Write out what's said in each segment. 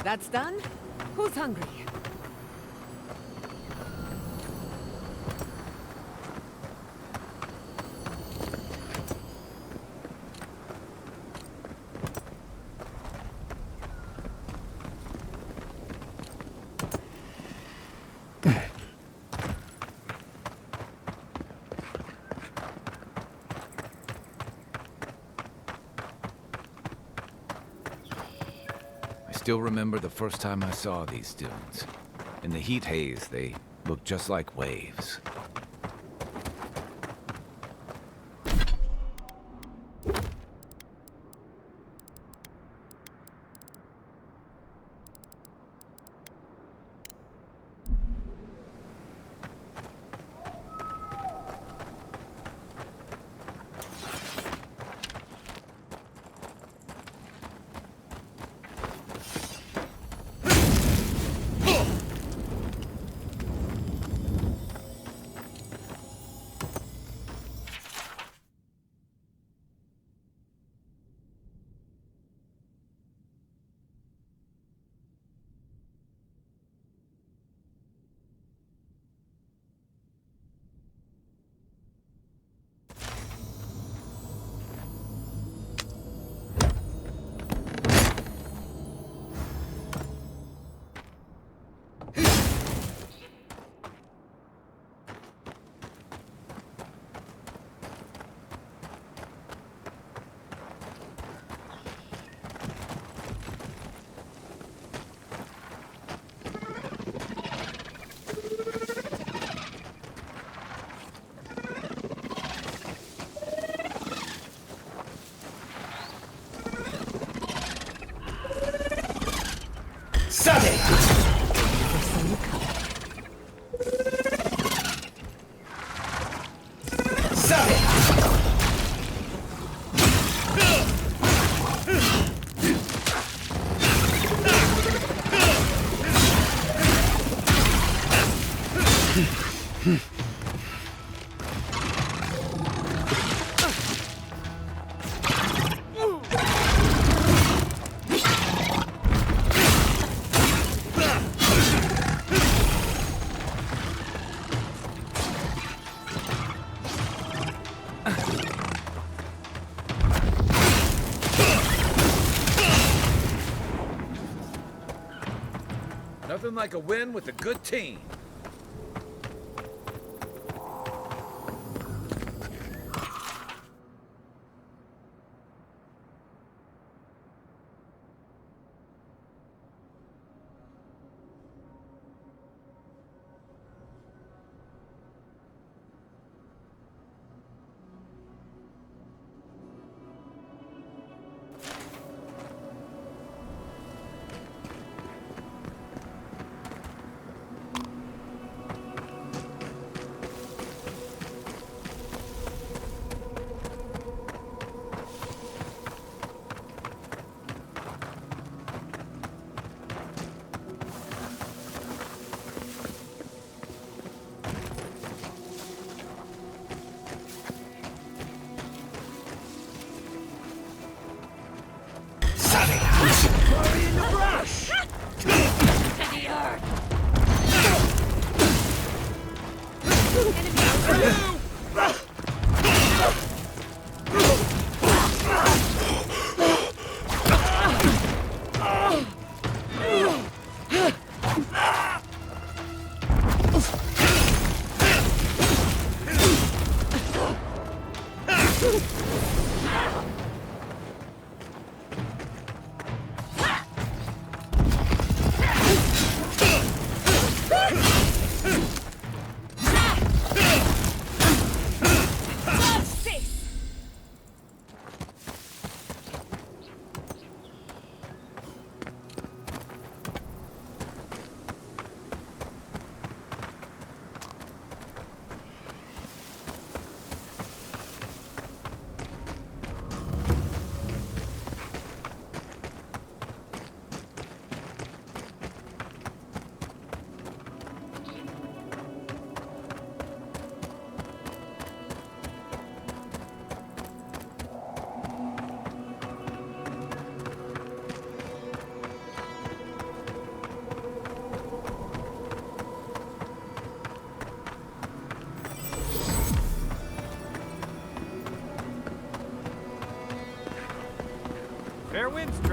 That's done? Who's hungry? I still remember the first time I saw these dunes. In the heat haze, they looked just like waves. Nothing like a win with a good team.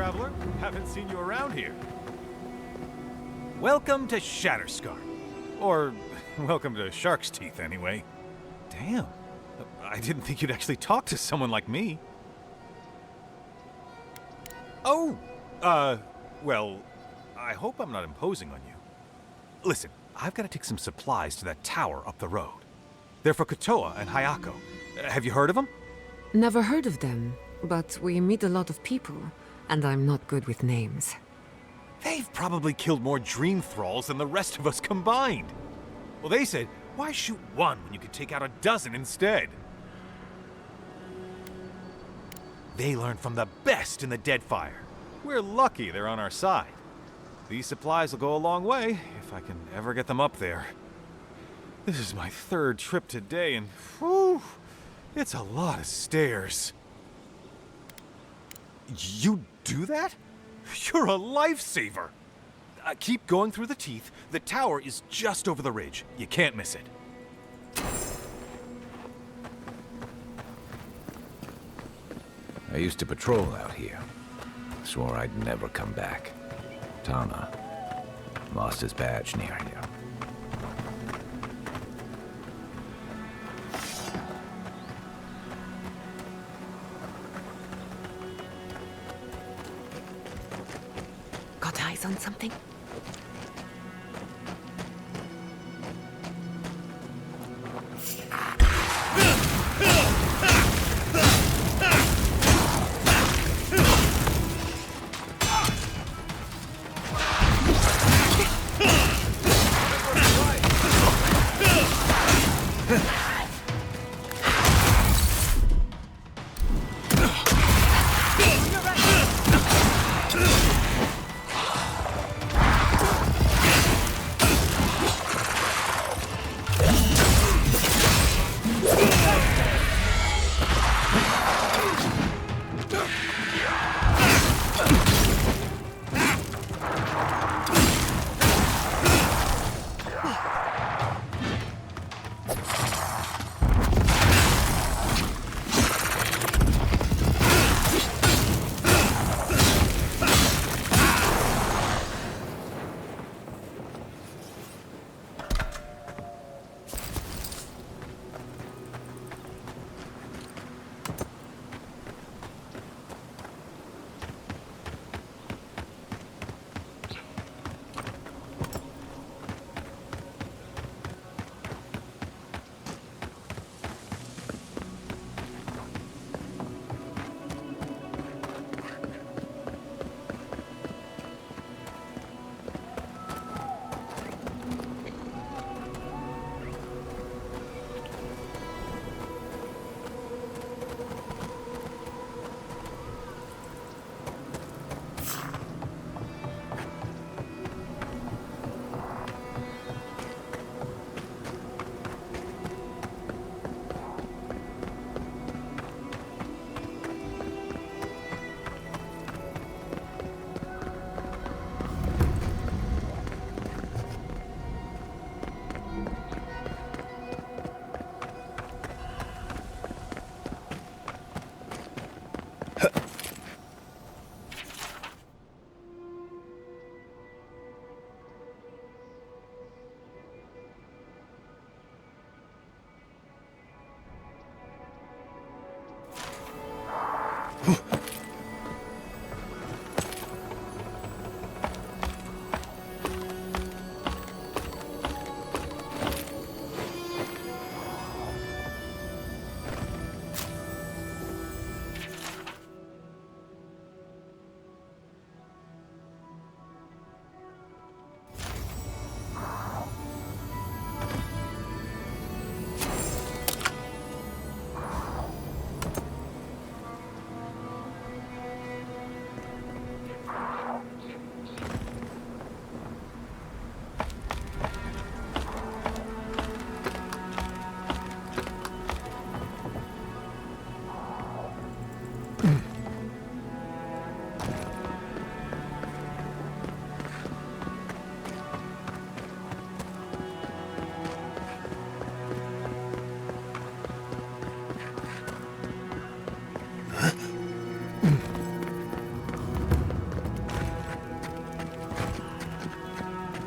traveler. Haven't seen you around here. Welcome to Shatterscar. Or, welcome to Shark's Teeth, anyway. Damn. I didn't think you'd actually talk to someone like me. Oh! Well, I hope I'm not imposing on you. Listen, I've got to take some supplies to that tower up the road. They're for Kotoa and Hayako. Have you heard of them? Never heard of them, but we meet a lot of people, and I'm not good with names. They've probably killed more dream thralls than the rest of us combined. Well, they said, why shoot one when you could take out a dozen instead? They learned from the best in the Deadfire. We're lucky they're on our side. These supplies will go a long way, if I can ever get them up there. This is my third trip today, and whew, it's a lot of stairs. You do that? You're a lifesaver! Keep going through the teeth. The tower is just over the ridge. You can't miss it. I used to patrol out here. Swore I'd never come back. Tama lost his badge near here. Got eyes on something?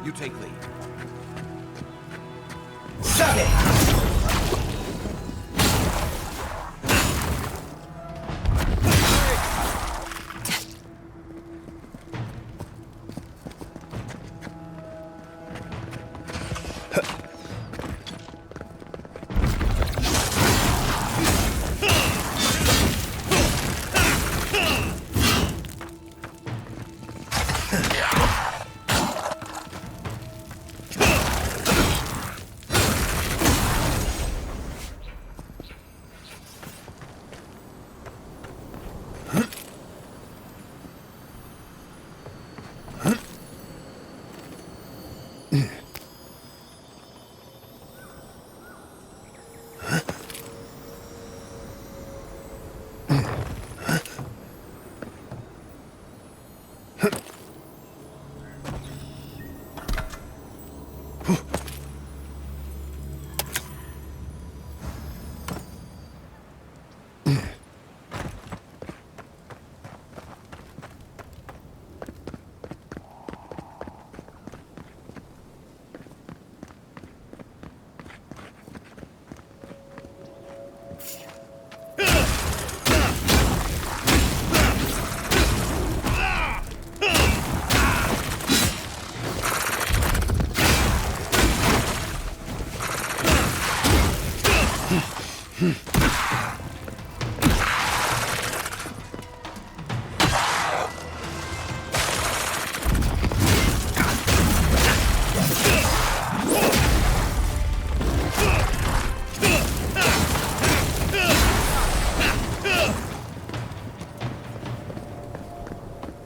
You take lead. Shut it!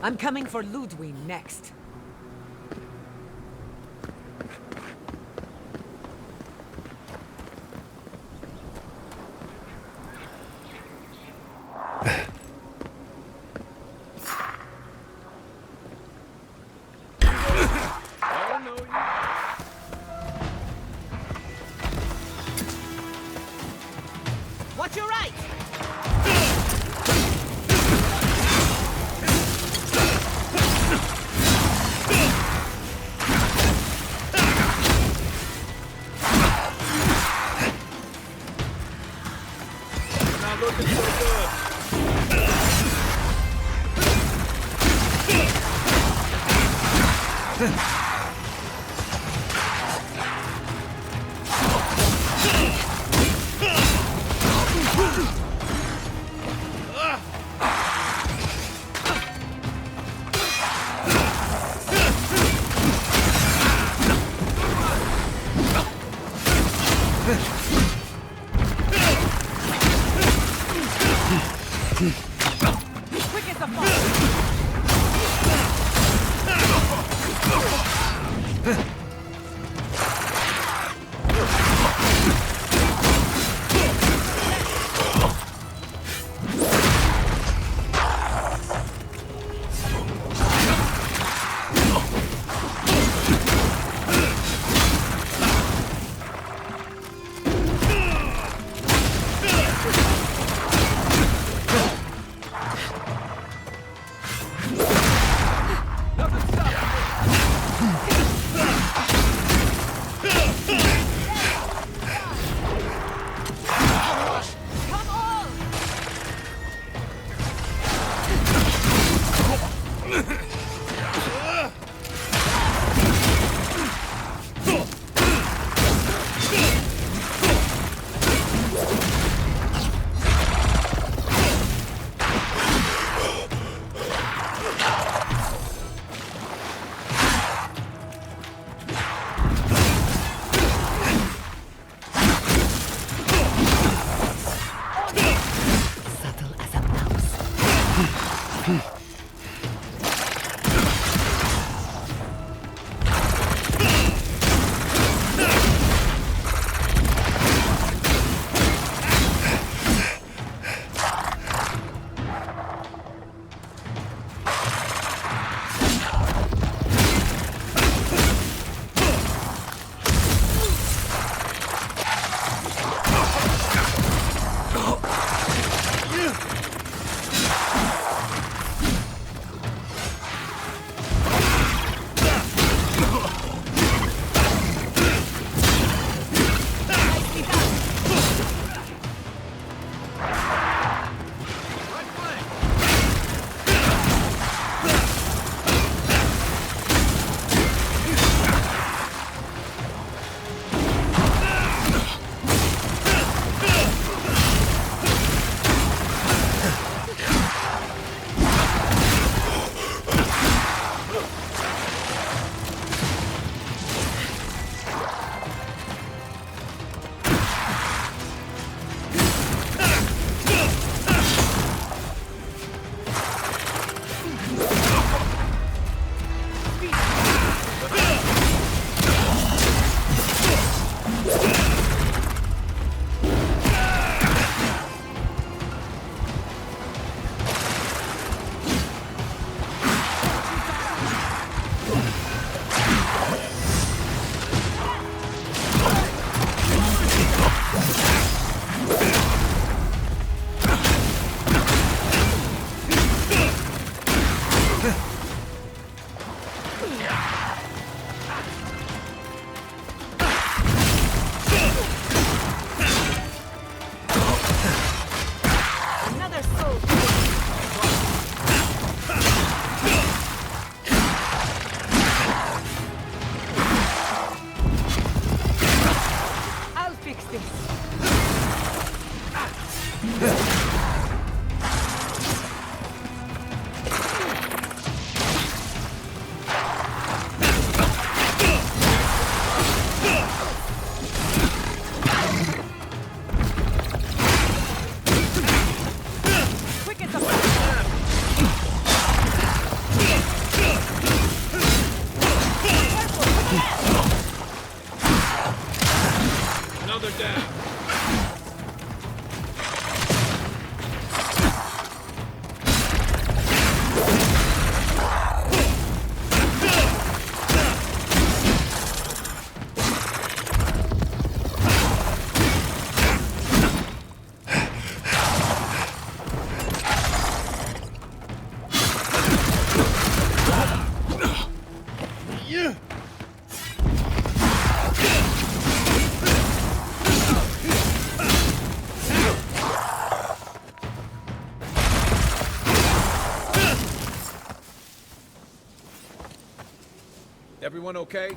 I'm coming for Ludwig next. Watch your right! Not looking so good. Quick as a ball! Nothing stopping me. down. Everyone okay?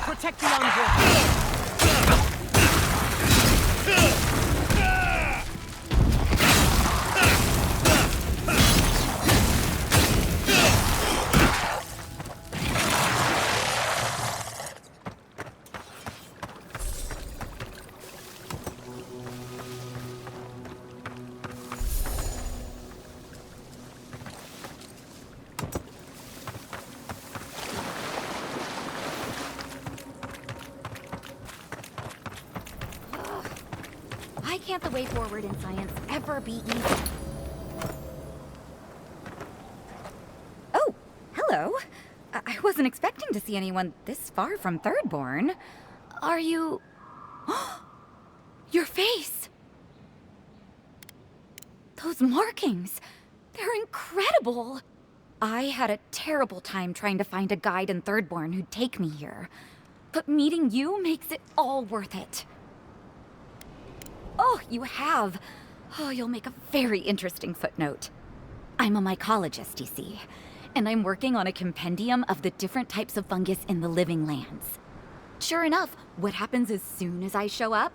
Protect the envoy. Why can't the way forward in science ever be easy? Oh, hello. I wasn't expecting to see anyone this far from Thirdborn. Are you... Your face! Those markings! They're incredible! I had a terrible time trying to find a guide in Thirdborn who'd take me here. But meeting you makes it all worth it. Oh, you have. Oh, you'll make a very interesting footnote. I'm a mycologist, you see, and I'm working on a compendium of the different types of fungus in the living lands. Sure enough, what happens as soon as I show up?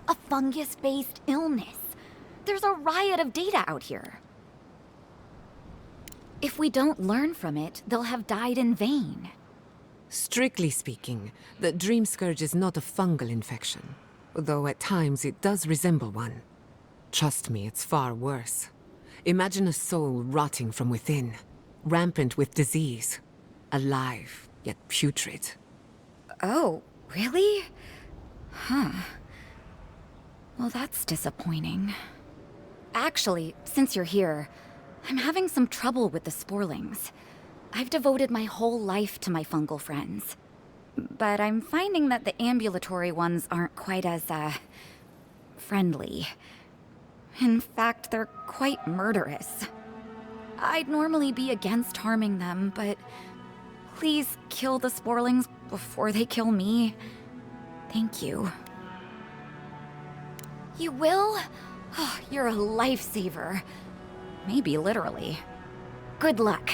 A fungus-based illness. There's a riot of data out here. If we don't learn from it, they'll have died in vain. Strictly speaking, the Dream Scourge is not a fungal infection, though at times it does resemble one. Trust me, it's far worse. Imagine a soul rotting from within, rampant with disease, alive yet putrid. Oh, really? Huh. Well, that's disappointing. Actually, since you're here, I'm having some trouble with the sporlings. I've devoted my whole life to my fungal friends. But I'm finding that the ambulatory ones aren't quite as, friendly. In fact, they're quite murderous. I'd normally be against harming them, but Please kill the Sporlings before they kill me. Thank you. You will? Oh, you're a lifesaver. Maybe literally. Good luck.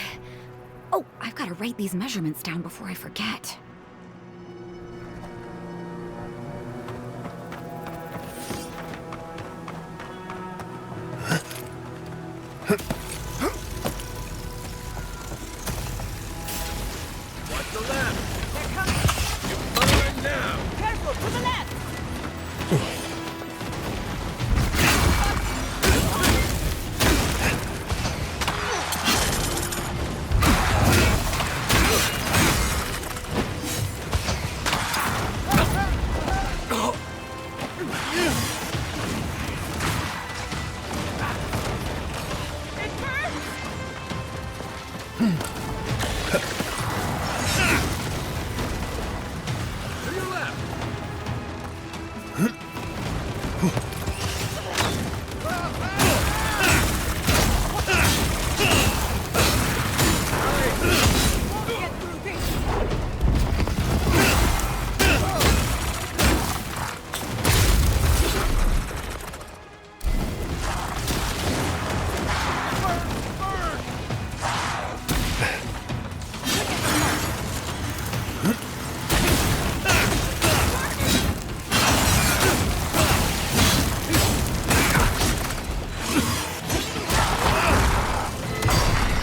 Oh, I've got to write these measurements down before I forget. Watch the left. They're coming! You're firing now. Careful, to the left! To your left. Get through this!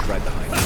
Right behind you.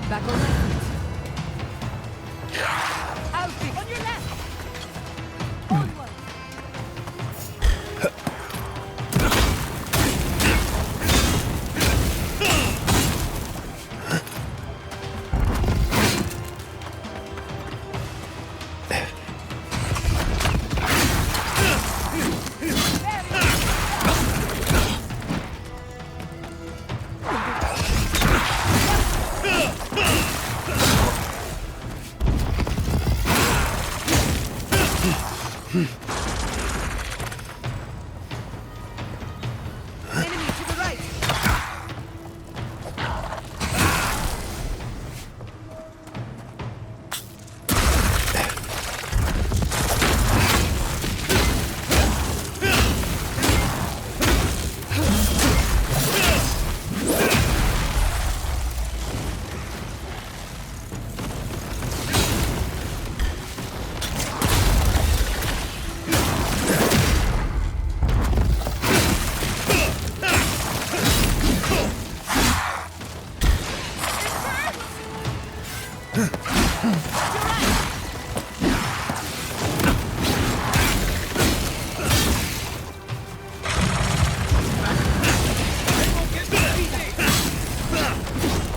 Back on left. Alfie, on your left! Onward! Enemy to the right!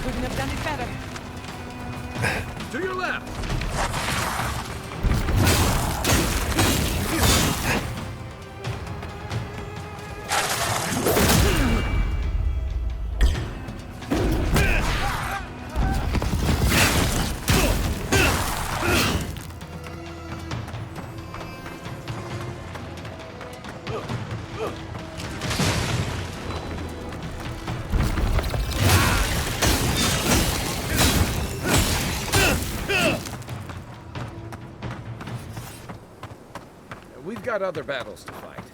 Couldn't have done it better. To your left. got other battles to fight.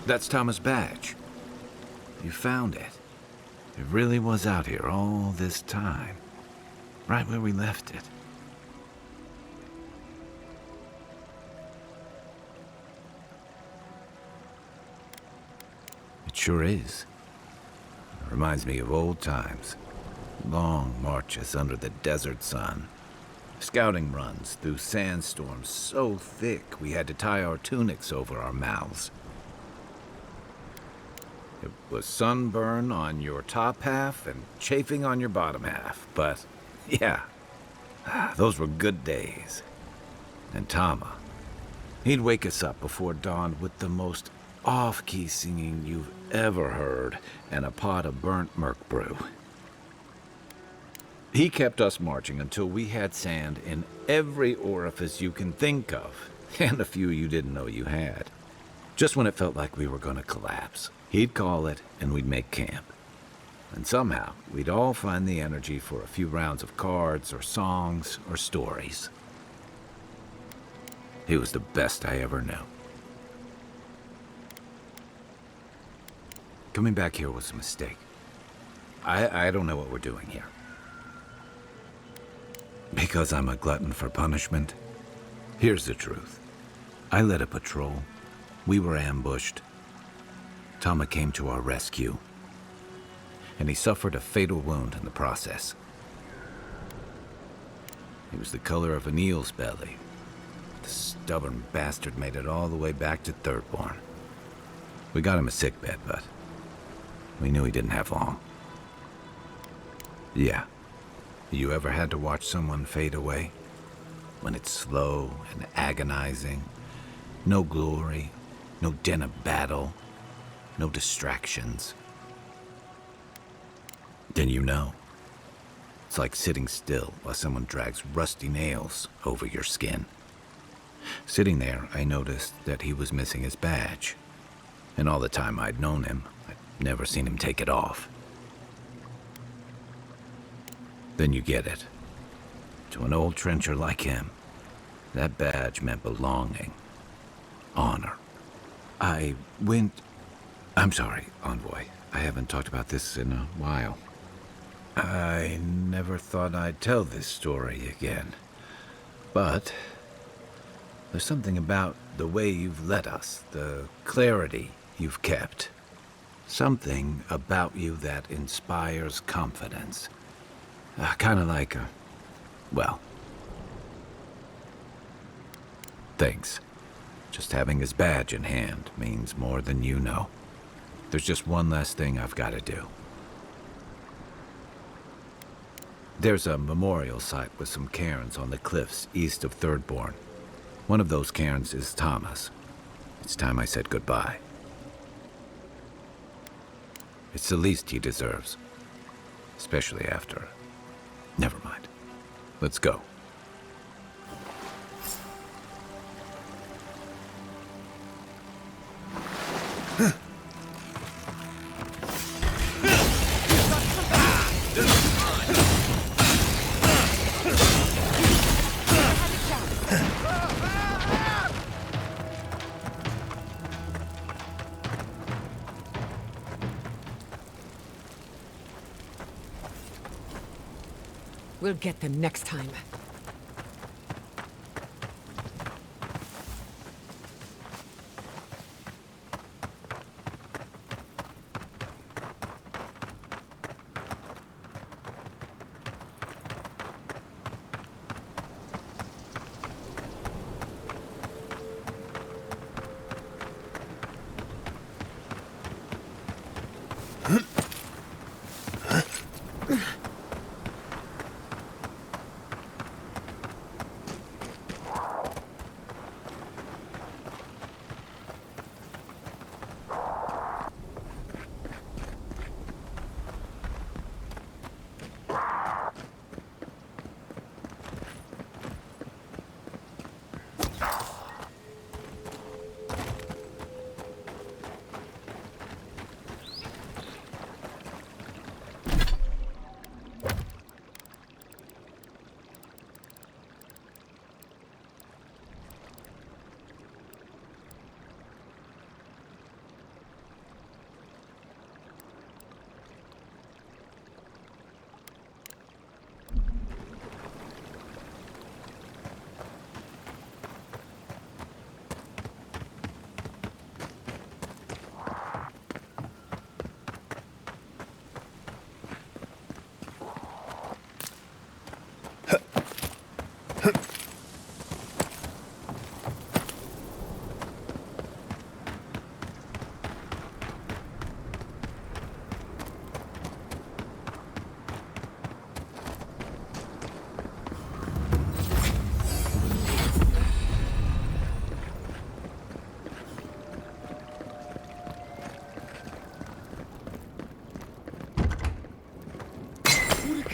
That's Tama's badge. You found it. It really was out here all this time. Right where we left it. It sure is. It reminds me of old times. Long marches under the desert sun. Scouting runs through sandstorms so thick we had to tie our tunics over our mouths. It was sunburn on your top half and chafing on your bottom half, but yeah, those were good days. And Tama, he'd wake us up before dawn with the most off-key singing you've ever heard and a pot of burnt merc brew. He kept us marching until we had sand in every orifice you can think of, and a few you didn't know you had. Just when it felt like we were going to collapse, he'd call it and we'd make camp. And somehow, we'd all find the energy for a few rounds of cards or songs or stories. He was the best I ever knew. Coming back here was a mistake. I don't know what we're doing here. Because I'm a glutton for punishment? Here's the truth. I led a patrol. We were ambushed. Tama came to our rescue. And he suffered a fatal wound in the process. He was the color of an eel's belly. The stubborn bastard made it all the way back to Thirdborn. We got him a sickbed, but we knew he didn't have long. Yeah. You ever had to watch someone fade away? When it's slow and agonizing. No glory, no din of battle, no distractions. Then you know. It's like sitting still while someone drags rusty nails over your skin. Sitting there, I noticed that he was missing his badge. And all the time I'd known him, I'd never seen him take it off. Then you get it. To an old trencher like him, that badge meant belonging. Honor. I'm sorry, Envoy. I haven't talked about this in a while. I never thought I'd tell this story again. But there's something about the way you've led us, the clarity you've kept. Something about you that inspires confidence. Kind of like well, thanks. Just having his badge in hand means more than you know. There's just one last thing I've got to do. There's a memorial site with some cairns on the cliffs east of Thirdborn. One of those cairns is Tama's. It's time I said goodbye. It's the least he deserves. Especially after... Never mind. Let's go. We'll get them next time.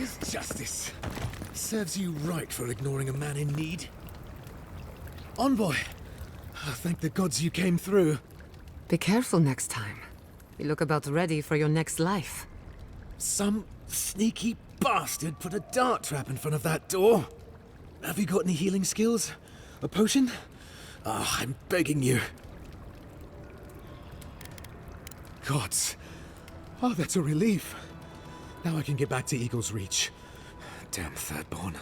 His justice. Serves you right for ignoring a man in need. Envoy, thank the gods you came through. Be careful next time. You look about ready for your next life. Some sneaky bastard put a dart trap in front of that door. Have you got any healing skills? A potion? Ah, I'm begging you. Gods. Oh, that's a relief. Now I can get back to Eagle's Reach. Damn Thirdborn.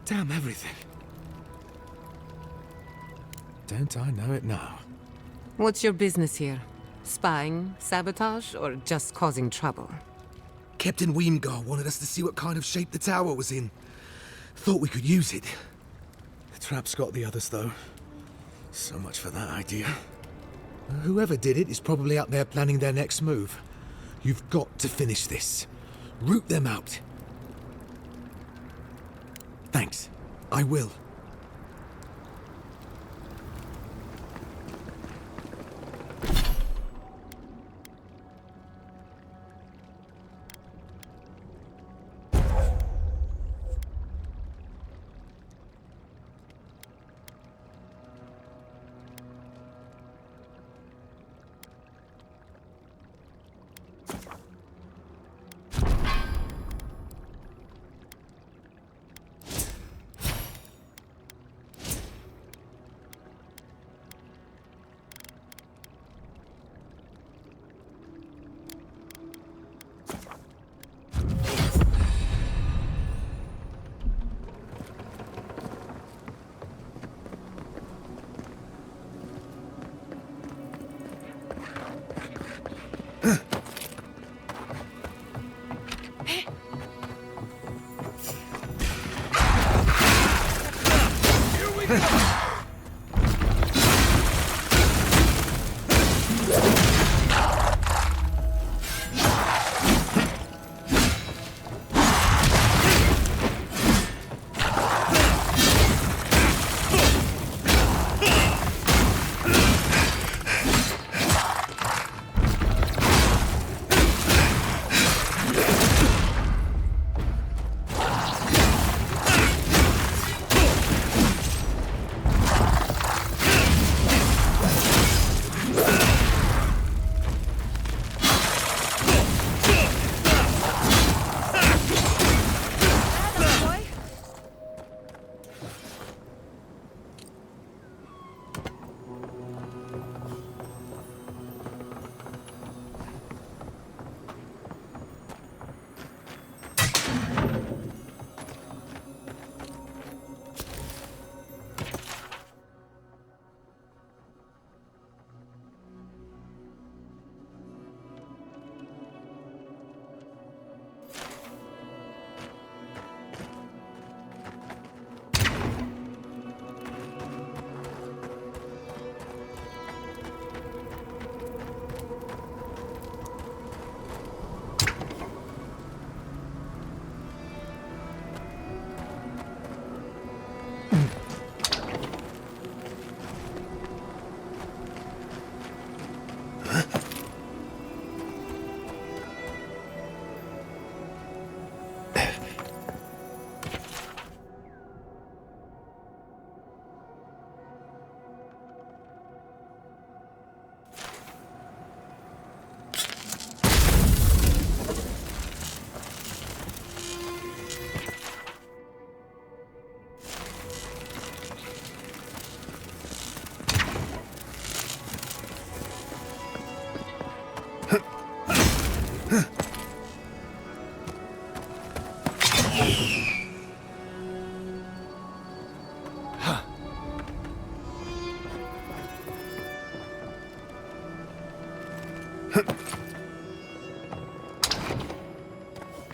Damn everything. Don't I know it now? What's your business here? Spying, sabotage, or just causing trouble? Captain Weemgar wanted us to see what kind of shape the tower was in. Thought we could use it. The trap's got the others, though. So much for that idea. Whoever did it is probably out there planning their next move. You've got to finish this. Root them out. Thanks. I will.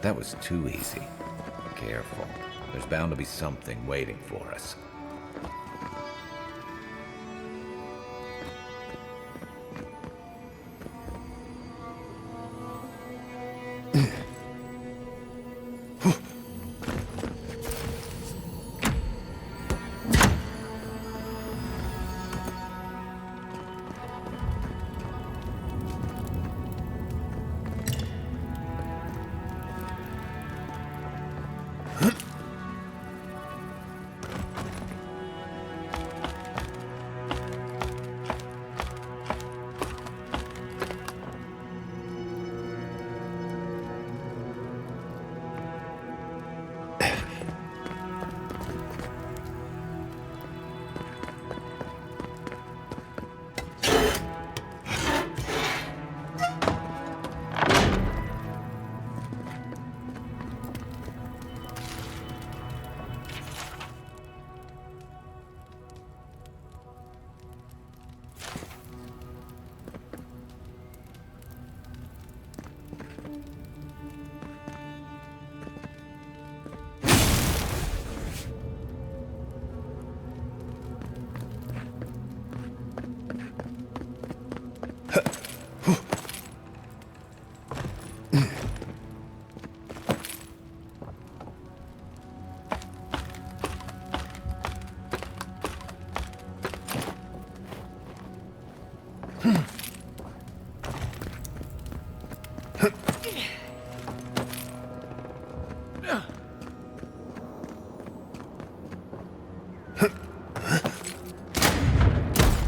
That was too easy. Careful. There's bound to be something waiting for us.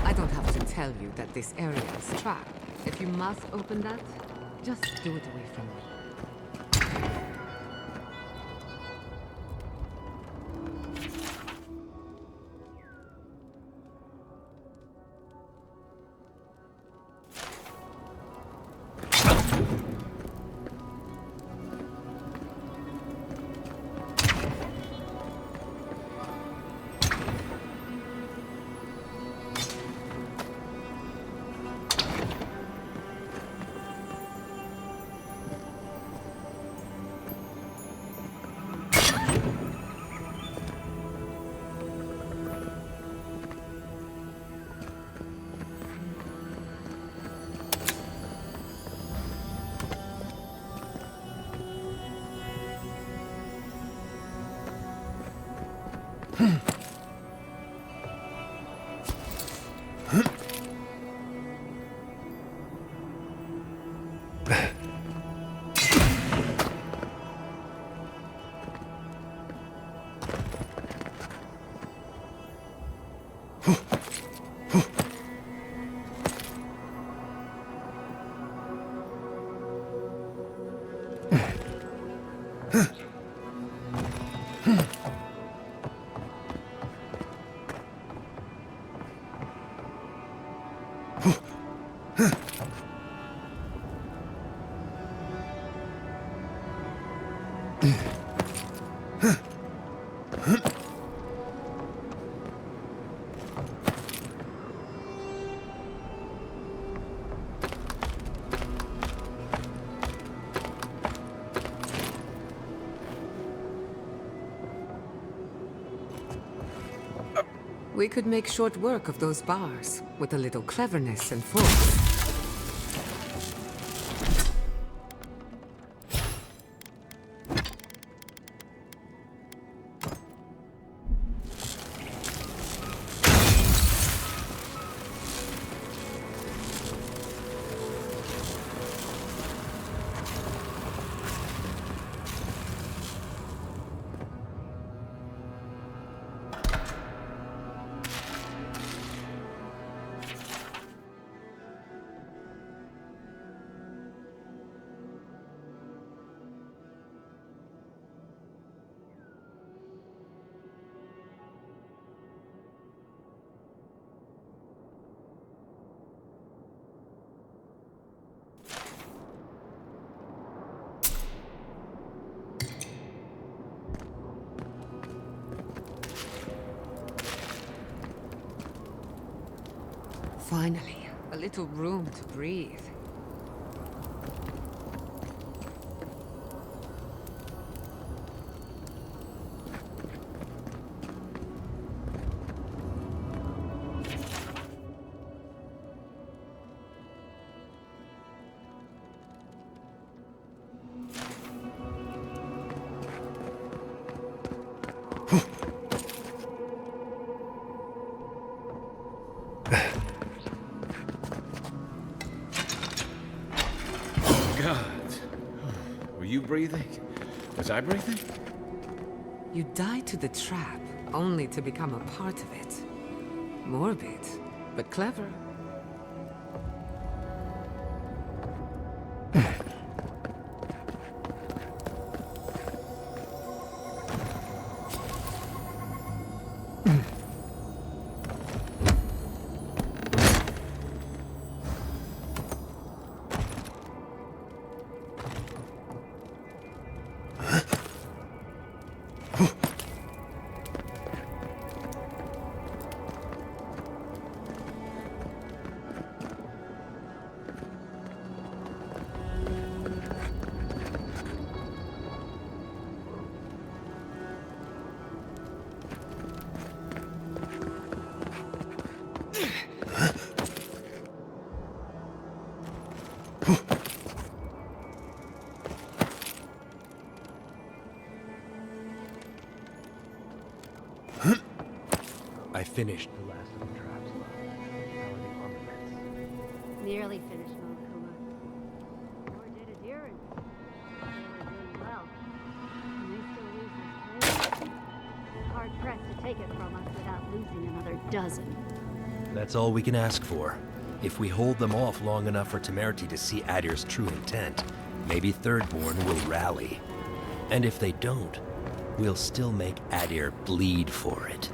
I don't have to tell you that this area is trapped. If you must open that, just do it away from me. We could make short work of those bars, with a little cleverness and force. Finally, a little room to breathe. God. Were you breathing? Was I breathing? You died to the trap, only to become a part of it. Morbid, but clever. I finished the last of the traps left. How are the armaments? nearly finished, Moakuma. Or did a deer and they were doing well. And they still lose this place. Hard pressed to take it from us without losing another dozen. That's all we can ask for. If we hold them off long enough for Temerity to see Adir's true intent, maybe Thirdborn will rally. And if they don't, we'll still make Adir bleed for it.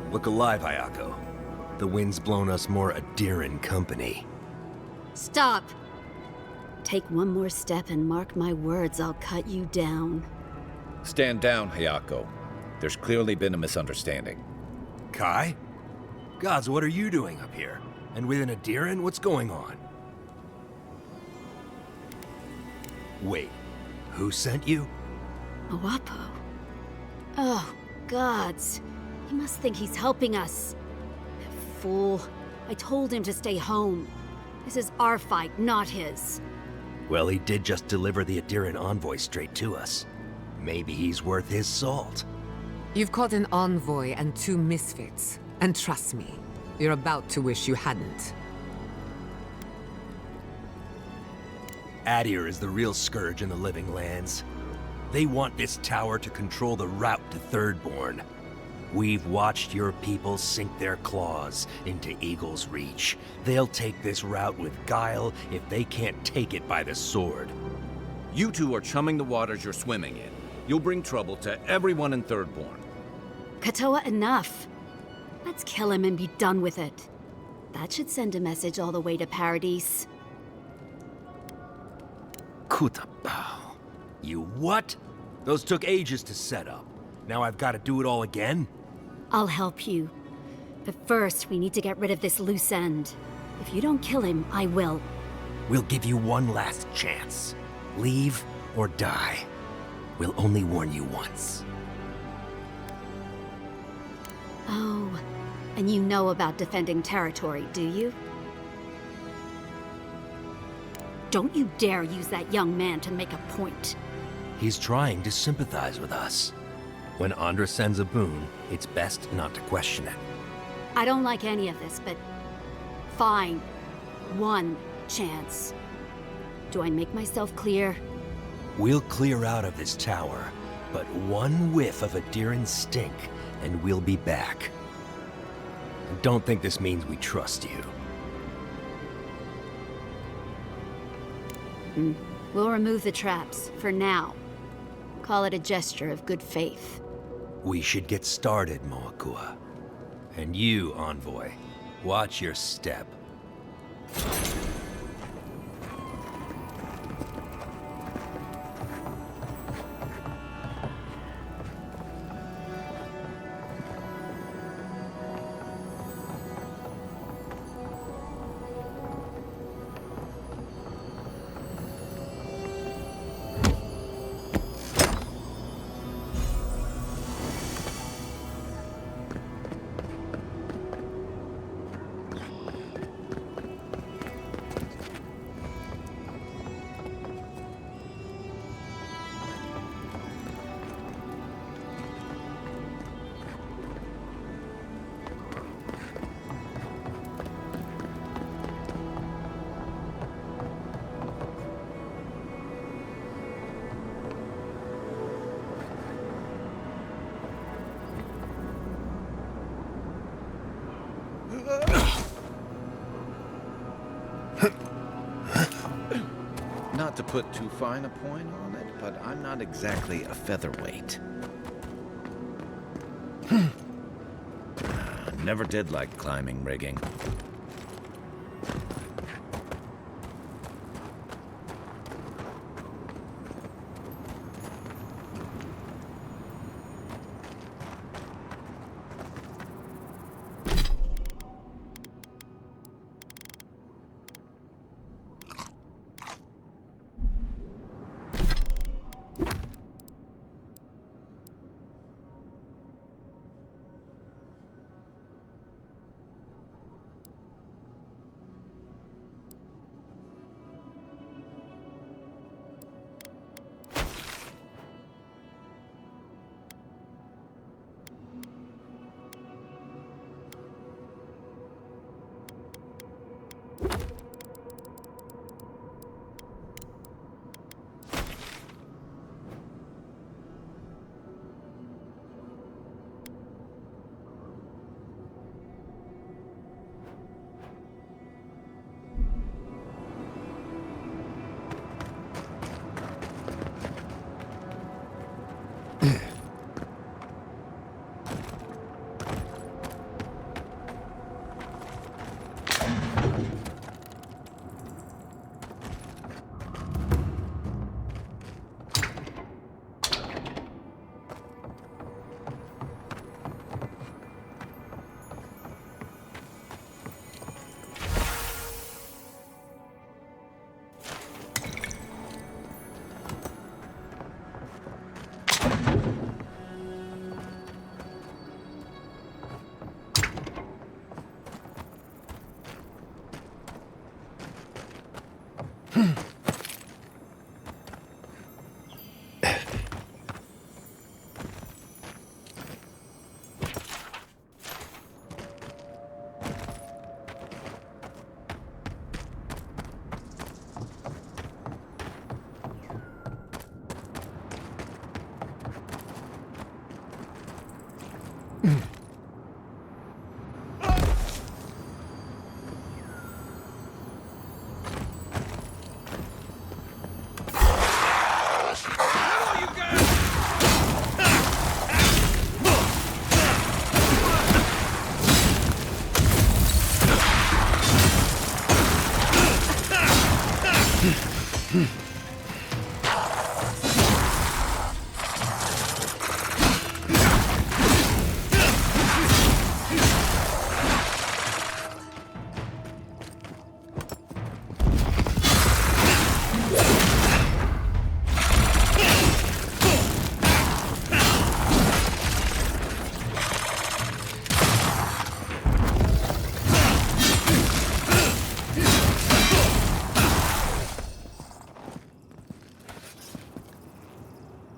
Look alive, Hayako. The wind's blown us more Adiran company. Stop! Take one more step and mark my words, I'll cut you down. Stand down, Hayako. There's clearly been a misunderstanding. Kai? Gods, what are you doing up here? And with an Adiran, what's going on? Wait, who sent you? Awapo. Oh, gods. He must think he's helping us. That fool. I told him to stay home. This is our fight, not his. Well, he did just deliver the Adiran envoy straight to us. Maybe he's worth his salt. You've caught an envoy and 2 misfits. And trust me, you're about to wish you hadn't. Adir is the real scourge in the living lands. They want this tower to control the route to Thirdborn. We've watched your people sink their claws into Eagle's Reach. They'll take this route with guile if they can't take it by the sword. You two are chumming the waters you're swimming in. You'll bring trouble to everyone in Thirdborn. Katoa, enough. Let's kill him and be done with it. That should send a message all the way to Paradise. Kutabao. You what? Those took ages to set up. Now I've got to do it all again? I'll help you. But first, we need to get rid of this loose end. If you don't kill him, I will. We'll give you one last chance. Leave or die. We'll only warn you once. Oh, and you know about defending territory, do you? Don't you dare use that young man to make a point. He's trying to sympathize with us. When Andra sends a boon, it's best not to question it. I don't like any of this, but fine. One chance. Do I make myself clear? We'll clear out of this tower, but one whiff of Adiran stink, and we'll be back. And don't think this means we trust you. We'll remove the traps, for now. Call it a gesture of good faith. We should get started, Moakua. And you, Envoy, watch your step. Not to put too fine a point on it, but I'm not exactly a featherweight. Never did like climbing rigging.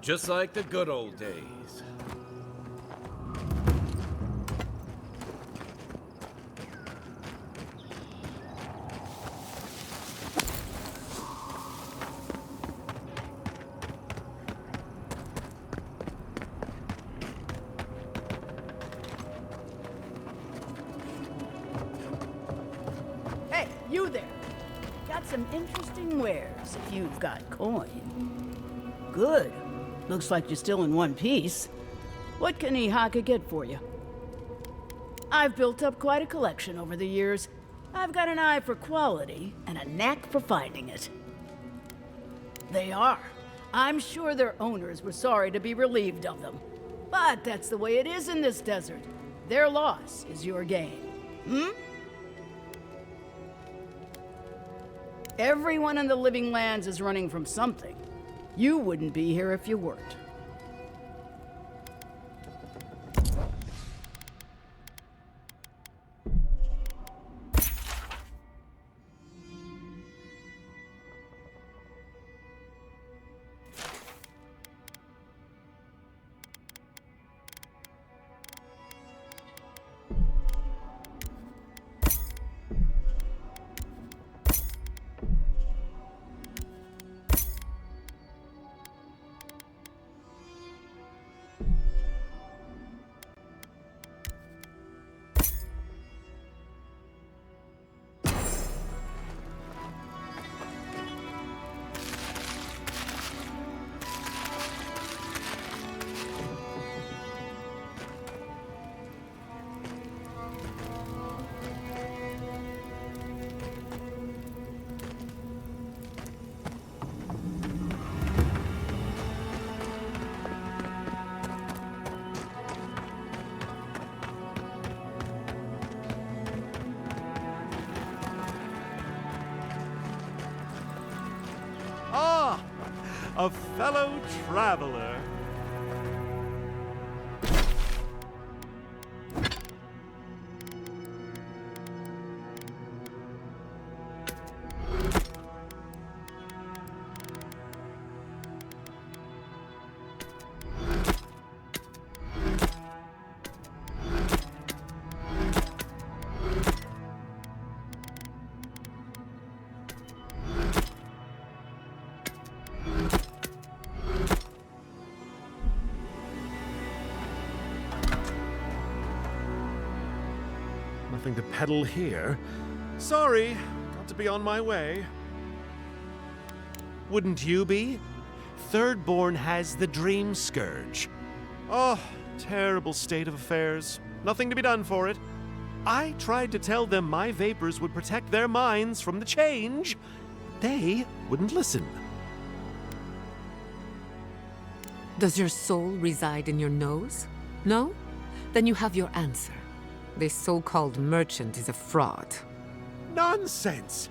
Just like the good old days. Hey, you there. Got some interesting wares if you've got coin. Good. Looks like you're still in one piece. What can Ihaka get for you? I've built up quite a collection over the years. I've got an eye for quality and a knack for finding it. They are. I'm sure their owners were sorry to be relieved of them. But that's the way it is in this desert. Their loss is your gain. Everyone in the Living Lands is running from something. You wouldn't be here if you weren't. A fellow traveler. Nothing to peddle here. Sorry, got to be on my way. Wouldn't you be? Thirdborn has the Dream Scourge. Oh, terrible state of affairs. Nothing to be done for it. I tried to tell them my vapors would protect their minds from the change. They wouldn't listen. Does your soul reside in your nose? No? Then you have your answer. This so-called merchant is a fraud. Nonsense!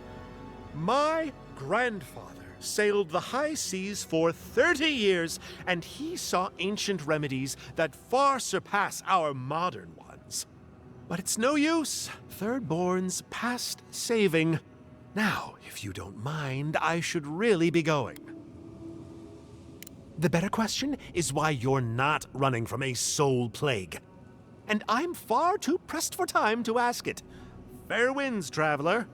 My grandfather sailed the high seas for 30 years, and he saw ancient remedies that far surpass our modern ones. But it's no use. Thirdborn's past saving. Now, if you don't mind, I should really be going. The better question is why you're not running from a soul plague. And I'm far too pressed for time to ask it. Fair winds, traveler.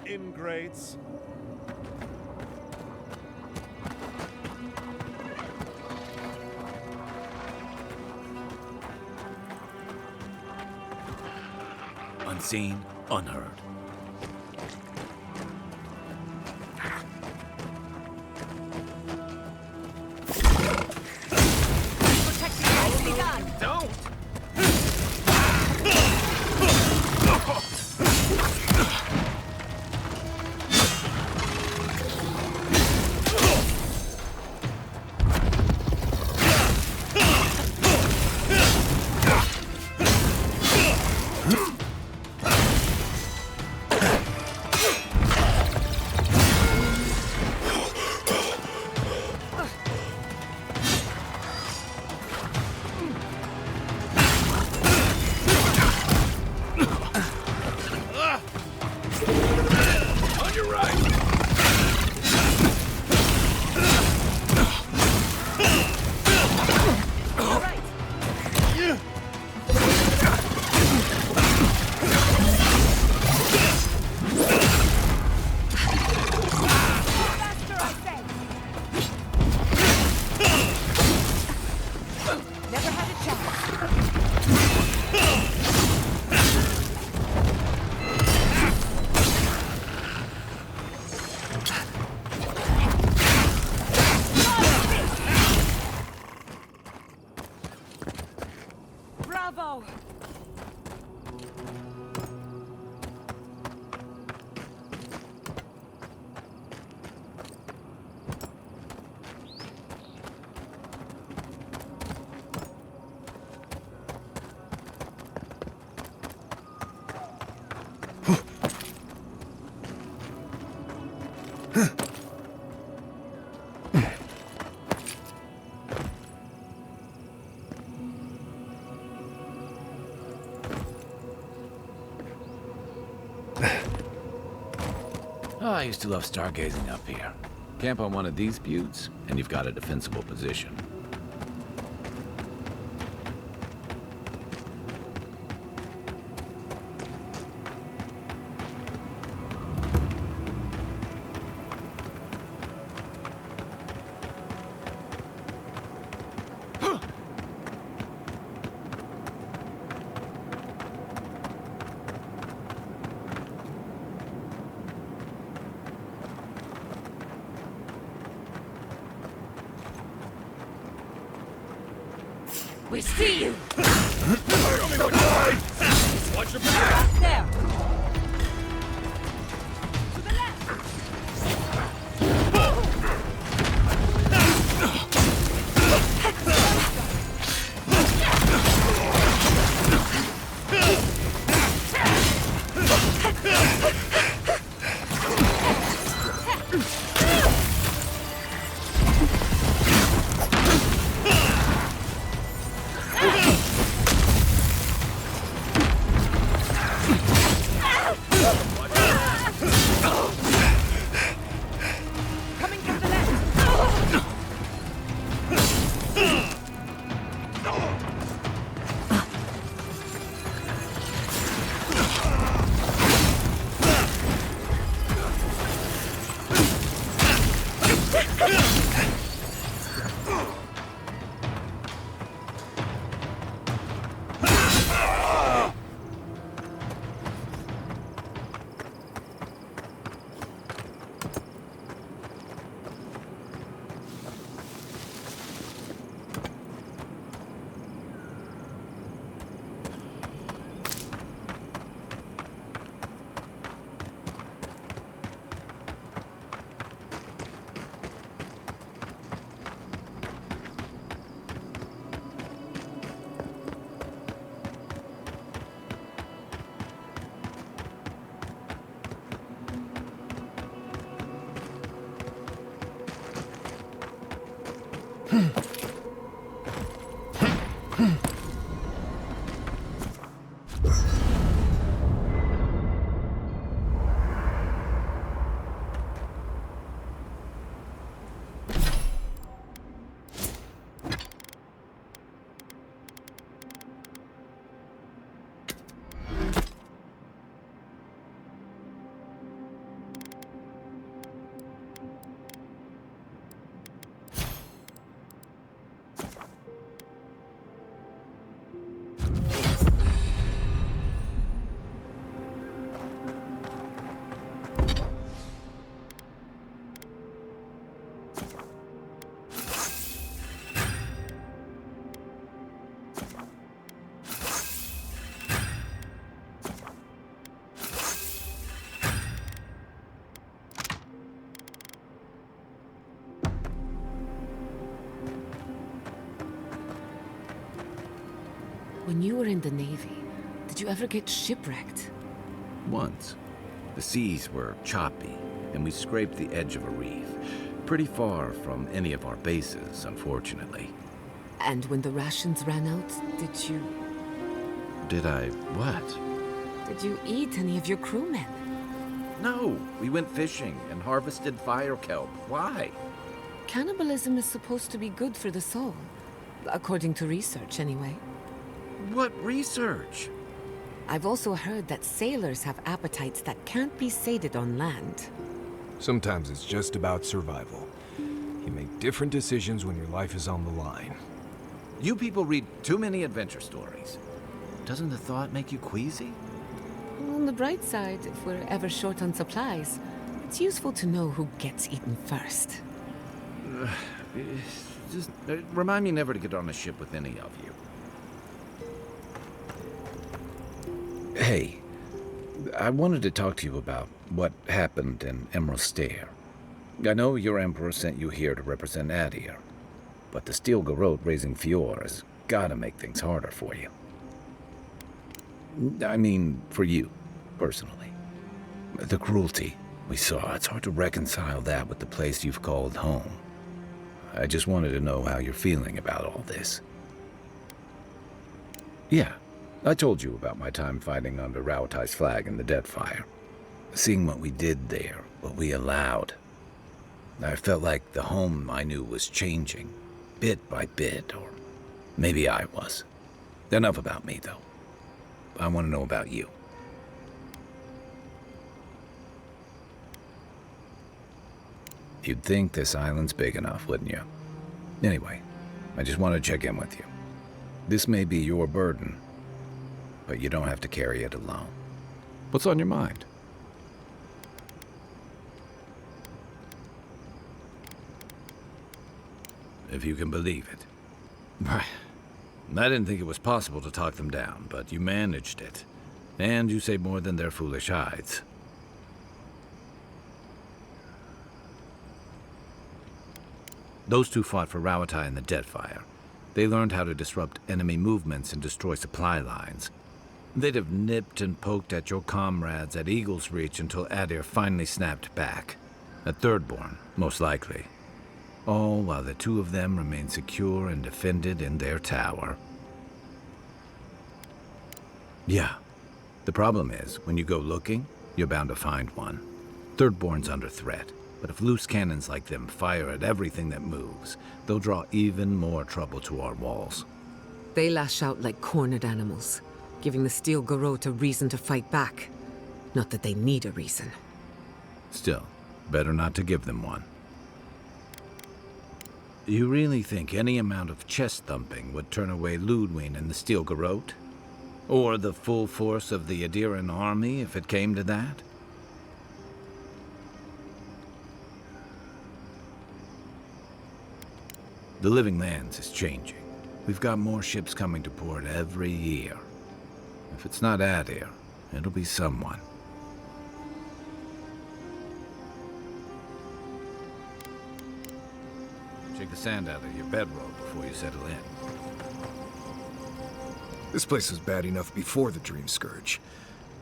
Ingrates. Unseen, unheard. Don't! Bravo! Oh, I used to love stargazing up here. Camp on one of these buttes, and you've got a defensible position. We see you! Watch your back! There! To the left! When you were in the Navy, did you ever get shipwrecked? Once. The seas were choppy, and we scraped the edge of a reef. Pretty far from any of our bases, unfortunately. And when the rations ran out, did you... Did I what? Did you eat any of your crewmen? No, we went fishing and harvested fire kelp. Why? Cannibalism is supposed to be good for the soul. According to research, anyway. What research? I've also heard that sailors have appetites that can't be sated on land. Sometimes it's just about survival. You make different decisions when your life is on the line. You people read too many adventure stories. Doesn't the thought make you queasy? On the bright side, if we're ever short on supplies, it's useful to know who gets eaten first. Just remind me never to get on a ship with any of you. Hey, I wanted to talk to you about what happened in Emerald Stair. I know your Emperor sent you here to represent Adir, but the Steel Garrote raising Fior has gotta make things harder for you. I mean, for you, personally. The cruelty we saw, it's hard to reconcile that with the place you've called home. I just wanted to know how you're feeling about all this. Yeah, I told you about my time fighting under Rauatai's flag in the Deadfire. Seeing what we did there, what we allowed. I felt like the home I knew was changing, bit by bit, or maybe I was. Enough about me, though. I want to know about you. You'd think this island's big enough, wouldn't you? Anyway, I just want to check in with you. This may be your burden, but you don't have to carry it alone. What's on your mind? If you can believe it. Right. I didn't think it was possible to talk them down, but you managed it. And you say more than their foolish hides. Those two fought for Rauatai in the Deadfire. They learned how to disrupt enemy movements and destroy supply lines. They'd have nipped and poked at your comrades at Eagle's Reach until Adir finally snapped back. At Thirdborn, most likely. All while the two of them remain secure and defended in their tower. Yeah. The problem is, when you go looking, you're bound to find one. Thirdborn's under threat, but if loose cannons like them fire at everything that moves, they'll draw even more trouble to our walls. They lash out like cornered animals, giving the Steel Garrote a reason to fight back. Not that they need a reason. Still, better not to give them one. You really think any amount of chest thumping would turn away Ludwig and the Steel Garrote? Or the full force of the Adiran army, if it came to that? The Living Lands is changing. We've got more ships coming to port every year. If it's not Adir, it'll be someone. Shake the sand out of your bedroll before you settle in. This place was bad enough before the Dream Scourge.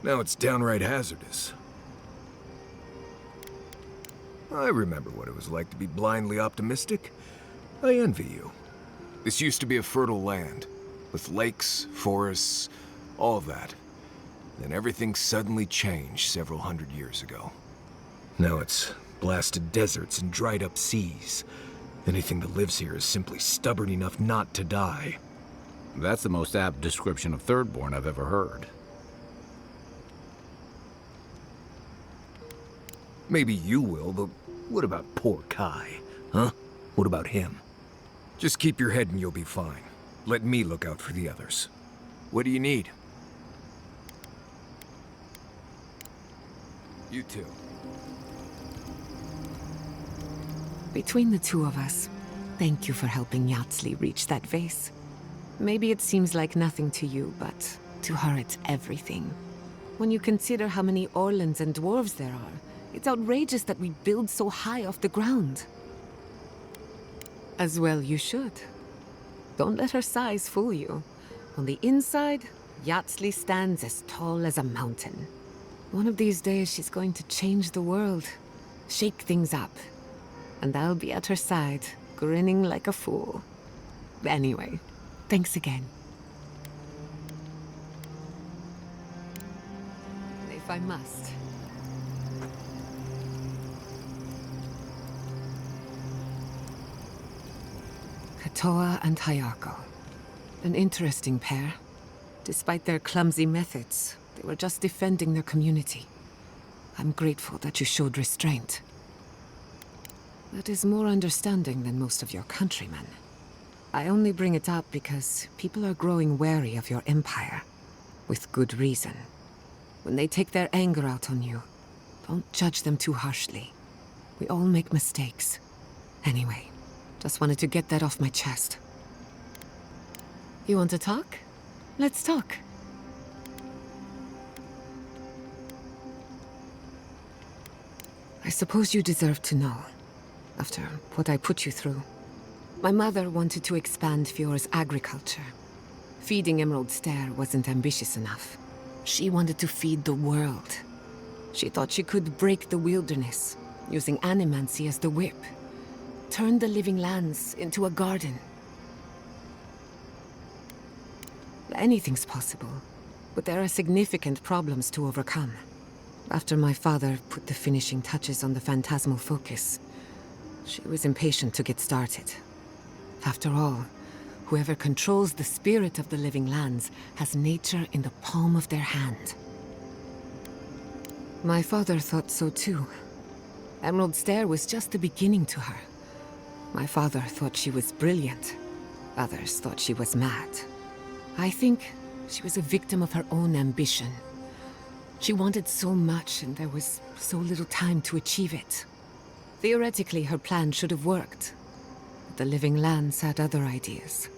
Now it's downright hazardous. I remember what it was like to be blindly optimistic. I envy you. This used to be a fertile land, with lakes, forests, all of that. Then everything suddenly changed several hundred years ago. Now it's blasted deserts and dried up seas. Anything that lives here is simply stubborn enough not to die. That's the most apt description of Thirdborn I've ever heard. Maybe you will, but what about poor Kai? Huh? What about him? Just keep your head and you'll be fine. Let me look out for the others. What do you need? You too. Between the two of us, thank you for helping Yatsley reach that vase. Maybe it seems like nothing to you, but to her it's everything. When you consider how many Orlans and dwarves there are, it's outrageous that we build so high off the ground. As well you should. Don't let her size fool you. On the inside, Yatsley stands as tall as a mountain. One of these days she's going to change the world, shake things up. And I'll be at her side, grinning like a fool. Anyway, thanks again. If I must. Katoa and Hayako. An interesting pair. Despite their clumsy methods, they were just defending their community. I'm grateful that you showed restraint. That is more understanding than most of your countrymen. I only bring it up because people are growing wary of your empire. With good reason. When they take their anger out on you, don't judge them too harshly. We all make mistakes. Anyway, just wanted to get that off my chest. You want to talk? Let's talk. I suppose you deserve to know. After what I put you through. My mother wanted to expand Fjore's agriculture. Feeding Emerald Stair wasn't ambitious enough. She wanted to feed the world. She thought she could break the wilderness, using animancy as the whip. Turn the living lands into a garden. Anything's possible, but there are significant problems to overcome. After my father put the finishing touches on the phantasmal focus, she was impatient to get started. After all, whoever controls the spirit of the living lands has nature in the palm of their hand. My father thought so too. Emerald Stair was just the beginning to her. My father thought she was brilliant. Others thought she was mad. I think she was a victim of her own ambition. She wanted so much and there was so little time to achieve it. Theoretically, her plan should have worked. But the living lands had other ideas.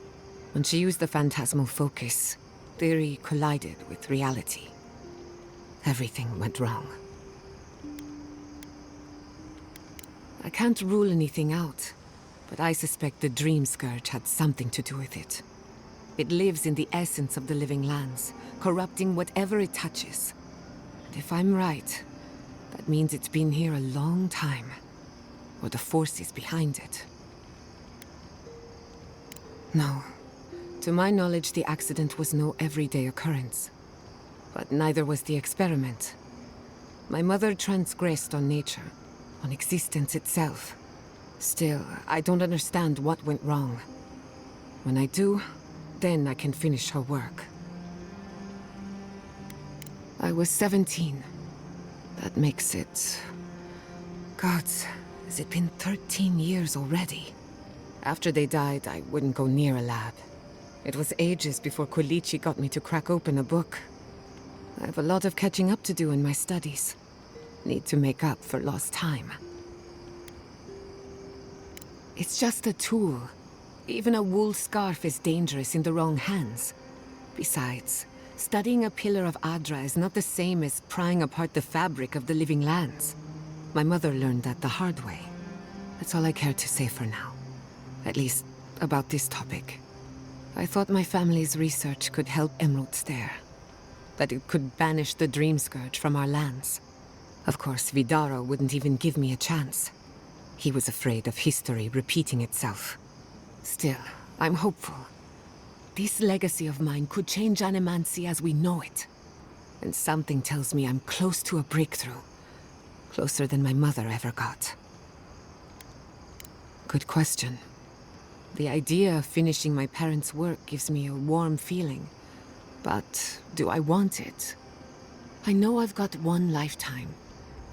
When she used the phantasmal focus, theory collided with reality. Everything went wrong. I can't rule anything out, but I suspect the Dream Scourge had something to do with it. It lives in the essence of the living lands, corrupting whatever it touches. And if I'm right, that means it's been here a long time. Or the forces behind it. No. To my knowledge, the accident was no everyday occurrence. But neither was the experiment. My mother transgressed on nature, on existence itself. Still, I don't understand what went wrong. When I do, then I can finish her work. I was 17. That makes it... Gods, has it been 13 years already? After they died, I wouldn't go near a lab. It was ages before Quilici got me to crack open a book. I have a lot of catching up to do in my studies. Need to make up for lost time. It's just a tool. Even a wool scarf is dangerous in the wrong hands. Besides, studying a pillar of Adra is not the same as prying apart the fabric of the living lands. My mother learned that the hard way. That's all I care to say for now. At least, about this topic. I thought my family's research could help Emerald Stair. That it could banish the Dream Scourge from our lands. Of course, Vidaro wouldn't even give me a chance. He was afraid of history repeating itself. Still, I'm hopeful. This legacy of mine could change Animancy as we know it. And something tells me I'm close to a breakthrough. Closer than my mother ever got. Good question. The idea of finishing my parents' work gives me a warm feeling. But do I want it? I know I've got one lifetime,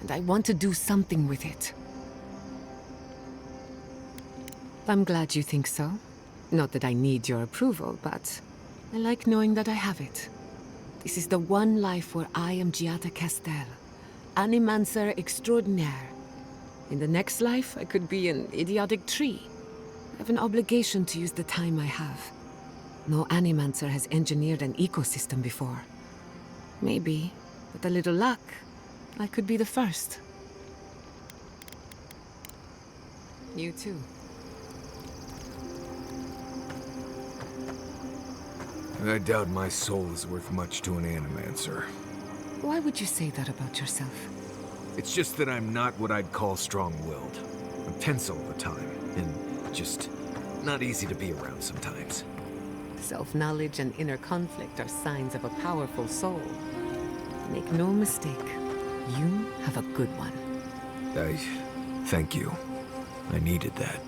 and I want to do something with it. I'm glad you think so. Not that I need your approval, but I like knowing that I have it. This is the one life where I am Giada Castel, Animancer extraordinaire. In the next life, I could be an idiotic tree. I have an obligation to use the time I have. No Animancer has engineered an ecosystem before. Maybe, with a little luck, I could be the first. You too. I doubt my soul is worth much to an Animancer. Why would you say that about yourself? It's just that I'm not what I'd call strong-willed. I'm tense all the time, and just not easy to be around sometimes. Self-knowledge and inner conflict are signs of a powerful soul. Make no mistake, you have a good one. Thank you. I needed that.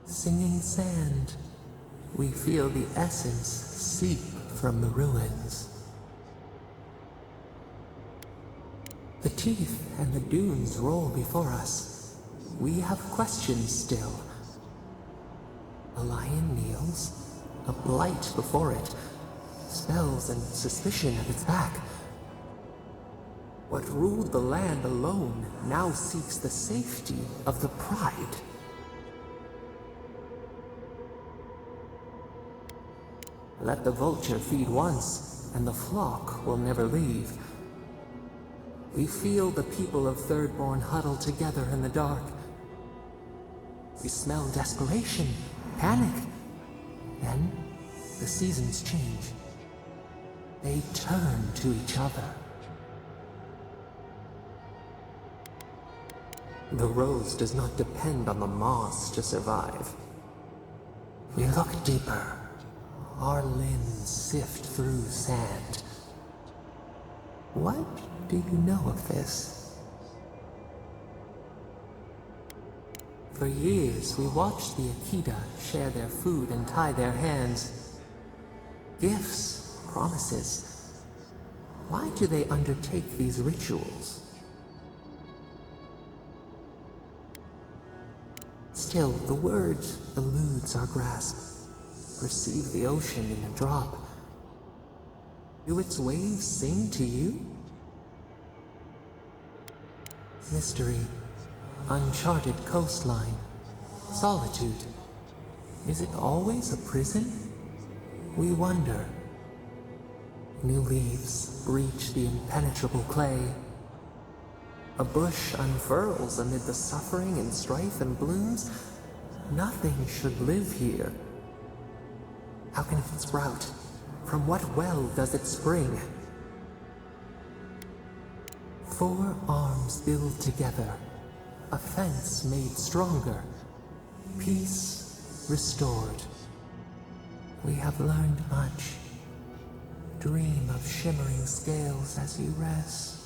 Singing sand, we feel the essence seep from the ruins. The teeth and the dunes roll before us. We have questions still. A lion kneels, a blight before it, spells and suspicion at its back. What ruled the land alone now seeks the safety of the pride. Let the vulture feed once, and the flock will never leave. We feel the people of Thirdborn huddle together in the dark. We smell desperation, panic. Then, the seasons change. They turn to each other. The rose does not depend on the moss to survive. We look deeper. Our limbs sift through sand. What do you know of this? For years, we watched the Akita share their food and tie their hands. Gifts, promises. Why do they undertake these rituals? Still, the word eludes our grasp. Perceive the ocean in a drop. Do its waves sing to you? Mystery, uncharted coastline, solitude. Is it always a prison? We wonder. New leaves breach the impenetrable clay. A bush unfurls amid the suffering and strife and blooms. Nothing should live here. How can it sprout? From what well does it spring? 4 arms build together, a fence made stronger, peace restored. We have learned much. Dream of shimmering scales as you rest.